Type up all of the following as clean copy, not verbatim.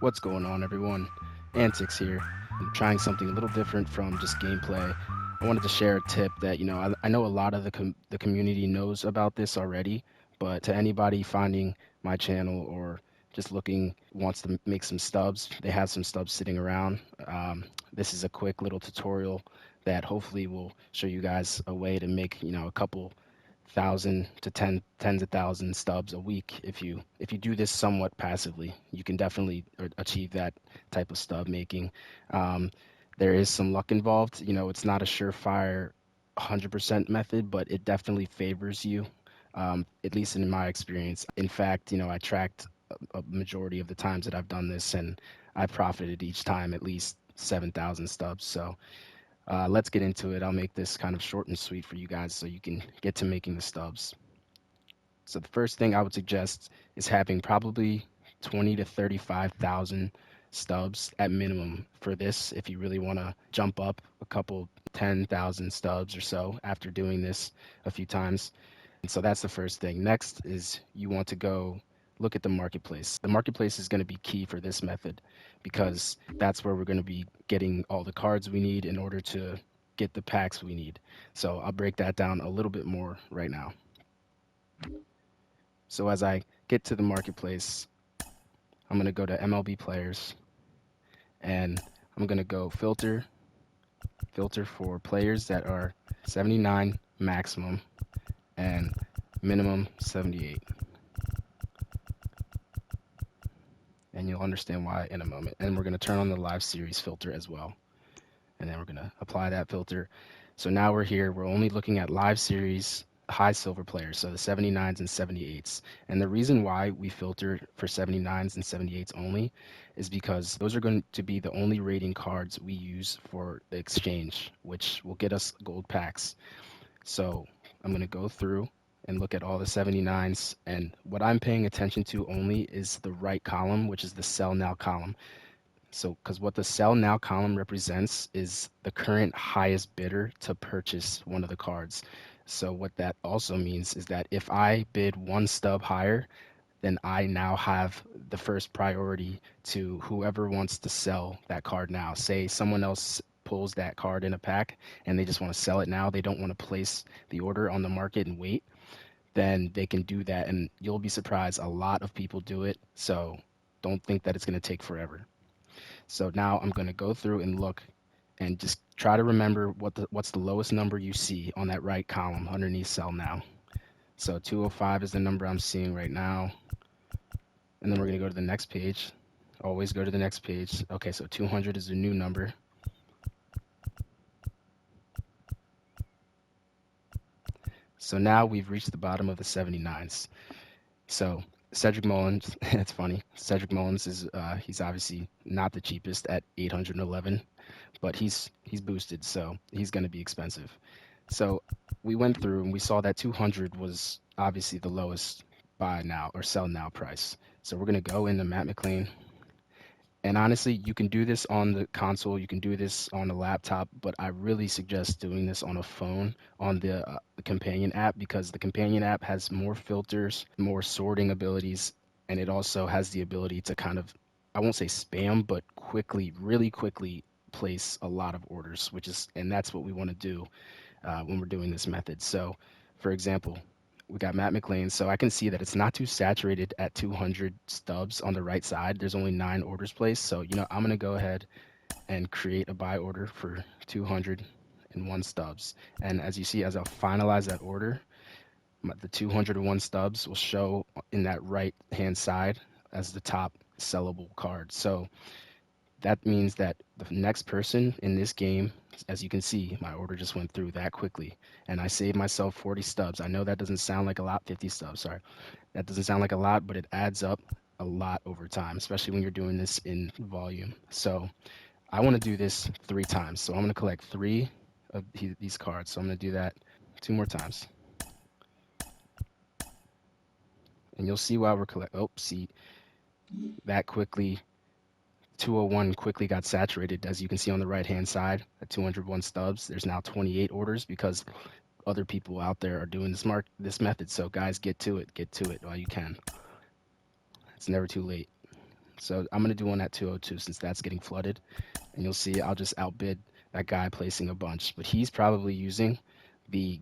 What's going on, everyone? Antics here. I'm trying something a little different from just gameplay. I wanted to share a tip that, I know a lot of the community knows about this already, but to anybody finding my channel or just looking, wants to make some stubs, they have some stubs sitting around. This is a quick little tutorial that hopefully will show you guys a way to make, a couple thousand to tens of thousands stubs a week. If you do this somewhat passively, you can definitely achieve that type of stub making. um, there is some luck involved. It's not a surefire 100% method, but it definitely favors you, at least in my experience. In fact, I tracked a majority of the times that I've done this, and I profited each time at least 7,000 stubs. So let's get into it. I'll make this kind of short and sweet for you guys so you can get to making the stubs. So the first thing I would suggest is having probably 20 to 35,000 stubs at minimum for this if you really want to jump up a couple 10,000 stubs or so after doing this a few times. And so that's the first thing. Next is you want to go look at the marketplace. The marketplace is going to be key for this method because that's where we're going to be getting all the cards we need in order to get the packs we need. So I'll break that down a little bit more right now. So as I get to the marketplace, I'm going to go to MLB players, and I'm going to go filter for players that are 79 maximum and minimum 78. And you'll understand why in a moment. And we're going to turn on the live series filter as well. And then we're going to apply that filter. So now we're here. We're only looking at live series high silver players, so the 79s and 78s. And the reason why we filter for 79s and 78s only is because those are going to be the only rating cards we use for the exchange, which will get us gold packs. So I'm going to go through and look at all the 79s, and what I'm paying attention to only is the right column, which is the sell now column. So because what the sell now column represents is the current highest bidder to purchase one of the cards. So what that also means is that if I bid one stub higher, then I now have the first priority to whoever wants to sell that card now. Say someone else pulls that card in a pack and they just want to sell it now, they don't want to place the order on the market and wait, then they can do that, and you'll be surprised, a lot of people do it. So don't think that it's going to take forever. So now I'm going to go through and look and just try to remember what's the lowest number you see on that right column underneath sell now. So 205 is the number I'm seeing right now. And then we're going to go to the next page. Always go to the next page. Okay, so 200 is a new number. So now we've reached the bottom of the 79s. So Cedric Mullins, it's funny. Cedric Mullins is he's obviously not the cheapest at 811, but he's boosted, so he's going to be expensive. So we went through and we saw that 200 was obviously the lowest buy now or sell now price. So we're going to go into Matt McLean. And honestly, you can do this on the console, you can do this on a laptop, but I really suggest doing this on a phone on the companion app, because the companion app has more filters, more sorting abilities, and it also has the ability to kind of, I won't say spam, but quickly, really quickly place a lot of orders, and that's what we want to do when we're doing this method. So, for example, we got Matt McLean. So I can see that it's not too saturated at 200 stubs on the right side. There's only 9 orders placed. So, I'm going to go ahead and create a buy order for 201 stubs. And as you see, as I'll finalize that order, the 201 stubs will show in that right hand side as the top sellable card. So that means that the next person in this game, as you can see, my order just went through that quickly, and I saved myself 40 stubs. I know that doesn't sound like a lot, 50 stubs, sorry. That doesn't sound like a lot, but it adds up a lot over time, especially when you're doing this in volume. So I want to do this 3 times. So I'm going to collect 3 of these cards. So I'm going to do that 2 more times. And you'll see why we're collecting. Oh, see, that quickly 201 quickly got saturated. As you can see on the right hand side at 201 stubs, there's now 28 orders because other people out there are doing this method. So guys, get to it while you can. It's never too late. So I'm gonna do one at 202 since that's getting flooded, and you'll see I'll just outbid that guy placing a bunch. But he's probably using the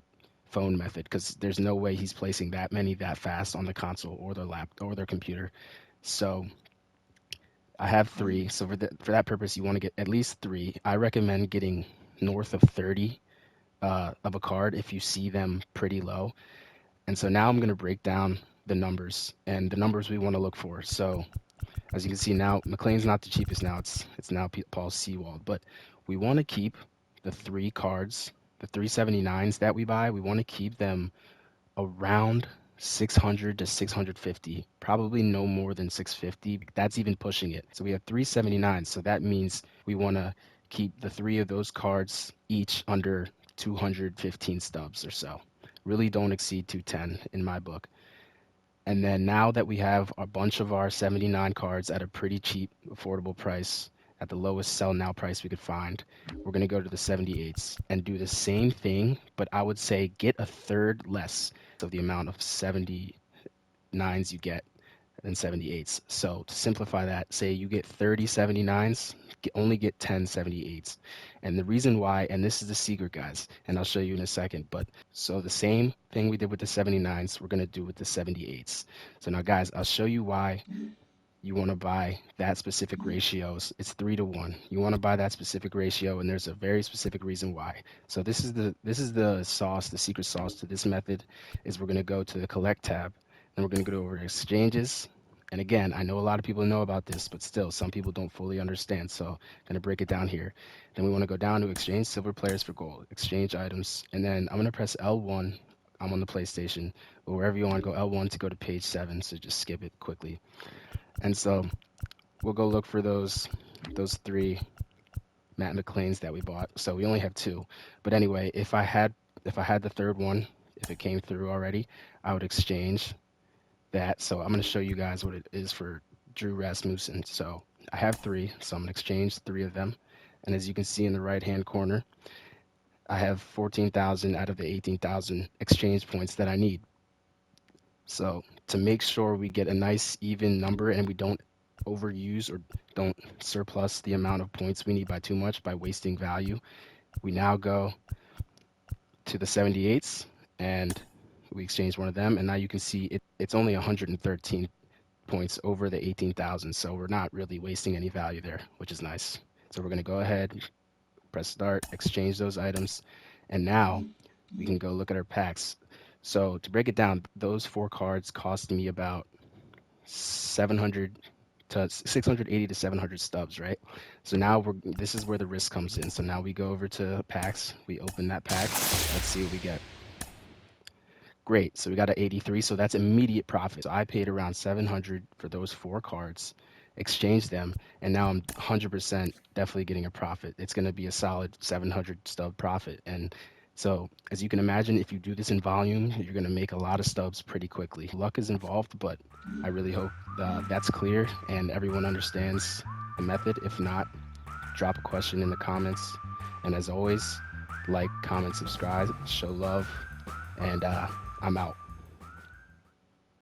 phone method because there's no way he's placing that many that fast on the console or their or their computer. So I have three. So for that purpose, you want to get at least three. I recommend getting north of 30 of a card if you see them pretty low. And so now I'm going to break down the numbers and the numbers we want to look for. So as you can see now, McLean's not the cheapest now. It's now Paul Sewald. But we want to keep the three cards, the 379s that we buy. We want to keep them around 600 to 650, probably no more than 650. That's even pushing it. So we have 379. So that means we want to keep the three of those cards each under 215 stubs or so. Really don't exceed 210 in my book. And then now that we have a bunch of our 79 cards at a pretty cheap, affordable price, at the lowest sell now price we could find, we're going to go to the 78s and do the same thing, but I would say get a third less of the amount of 79s you get than 78s. So to simplify that, say you get 30 79s, only get 10 78s. And the reason why, and this is the secret, guys, and I'll show you in a second, but so the same thing we did with the 79s, we're going to do with the 78s. So now, guys, I'll show you why you want to buy that specific ratios. It's 3-to-1. You want to buy that specific ratio, and there's a very specific reason why. So this is the sauce, the secret sauce to this method is we're going to go to the collect tab, and we're going to go over to exchanges. And again, I know a lot of people know about this, but still some people don't fully understand. So I'm going to break it down here. Then we want to go down to exchange silver players for gold, exchange items, and then I'm going to press L1. I'm on the PlayStation, but wherever you want to go L1 to go to page 7. So just skip it quickly. And so we'll go look for those three Matt McLeans that we bought. So we only have two. But anyway, if I had the third one, if it came through already, I would exchange that. So I'm going to show you guys what it is for Drew Rasmussen. So I have three, so I'm going to exchange three of them. And as you can see in the right-hand corner, I have 14,000 out of the 18,000 exchange points that I need. So to make sure we get a nice even number and we don't overuse or don't surplus the amount of points we need by too much by wasting value, we now go to the 78s and we exchange one of them. And now you can see it's only 113 points over the 18,000. So we're not really wasting any value there, which is nice. So we're going to go ahead, press start, exchange those items. And now we can go look at our packs. So to break it down, those four cards cost me about 680 to 700 stubs, right? So now this is where the risk comes in. So now we go over to packs, we open that pack, let's see what we get. Great, so we got an 83, so that's immediate profit. So I paid around 700 for those four cards, exchanged them, and now I'm 100% definitely getting a profit. It's going to be a solid 700 stub profit. And so as you can imagine, if you do this in volume, you're going to make a lot of stubs pretty quickly. Luck is involved, but I really hope that's clear and everyone understands the method. If not, drop a question in the comments. And as always, like, comment, subscribe, show love, and I'm out.